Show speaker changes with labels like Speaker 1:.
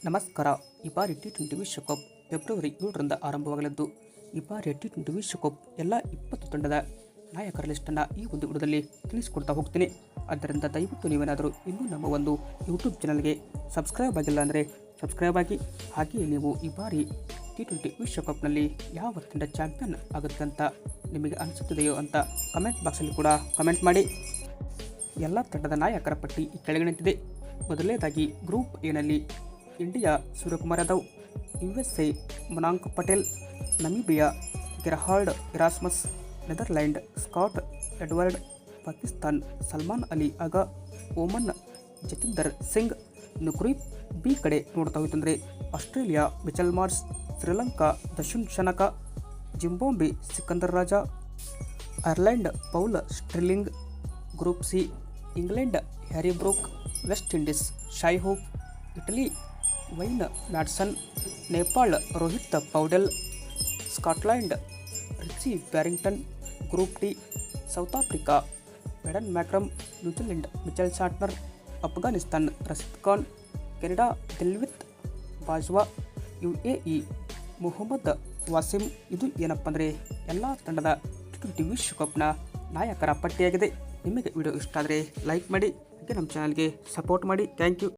Speaker 1: ನಮಸ್ಕಾರ. ಈ ಬಾರಿ ಟಿ20 ವಿಶ್ವಕಪ್ ಫೆಬ್ರವರಿ 7ರಿಂದ ಆರಂಭವಾಗಲಿದ್ದು, ಈ ಬಾರಿಯ ಟಿ20 ವಿಶ್ವಕಪ್ ಎಲ್ಲ 20 ತಂಡದ ನಾಯಕರ ಲಿಸ್ಟನ್ನು ಈ ಒಂದು ವಿಡಿಯೋದಲ್ಲಿ ತಿಳಿಸಿಕೊಡ್ತಾ ಹೋಗ್ತೀನಿ. ಆದ್ದರಿಂದ ದಯವಿಟ್ಟು ನೀವೇನಾದರೂ ಇನ್ನೂ ನಮ್ಮ ಒಂದು ಯೂಟ್ಯೂಬ್ ಚಾನಲ್ಗೆ ಸಬ್ಸ್ಕ್ರೈಬ್ ಆಗಿಲ್ಲ ಅಂದರೆ ಸಬ್ಸ್ಕ್ರೈಬ್ ಆಗಿ. ಹಾಗೆಯೇ ನೀವು ಈ ಬಾರಿ ಟಿ20 ವಿಶ್ವಕಪ್ನಲ್ಲಿ ಯಾವ ತಂಡ ಚಾಂಪಿಯನ್ ಆಗುತ್ತೆ ಅಂತ ನಿಮಗೆ ಅನಿಸುತ್ತದೆಯೋ ಅಂತ ಕಮೆಂಟ್ ಬಾಕ್ಸಲ್ಲಿ ಕೂಡ ಕಮೆಂಟ್ ಮಾಡಿ. ಎಲ್ಲ ತಂಡದ ನಾಯಕರ ಪಟ್ಟಿ ಈ ಕೆಳಗಿನಂತಿದೆ. ಮೊದಲನೇದಾಗಿ ಗ್ರೂಪ್ ಎನಲ್ಲಿ India Suryakumar Yadav, USA Manank Patel, Namibia Gerhard Erasmus, Netherland Scott Edward, Pakistan Salman Ali Agha, Oman Jatinder Singh. ಇನ್ನು ಗ್ರೂಪ್ ಬಿ ಕಡೆ ನೋಡ್ತಾ ಹೋಯ್ತಂದರೆ Australia Mitchell Marsh, Sri Lanka Dasun Shanaka, Zimbabwe Sikandar Raza, Ireland Paul Stirling. Group C England Harry Brook, West Indies Shai Hope, Italy Wayne Madsen, Nepal Rohit Paudel, Scotland Richie Berrington. Group D South Africa Aiden Markram, New Zealand Mitchell ಸಾಟ್ನರ್, Afghanistan Rashid Khan, Canada Dilpreet Bajwa, UAE Mohammad Waseem. ಇದು ಏನಪ್ಪ ಅಂದರೆ ಎಲ್ಲ ತಂಡದ T20 ವಿಶ್ವಕಪ್ನ ನಾಯಕರ ಪಟ್ಟಿಯಾಗಿದೆ. ನಿಮಗೆ video ಇಷ್ಟ ಆದರೆ ಲೈಕ್ ಮಾಡಿ, ಹಾಗೆ ನಮ್ಮ ಚಾನಲ್ಗೆ ಸಪೋರ್ಟ್ ಮಾಡಿ. Thank you.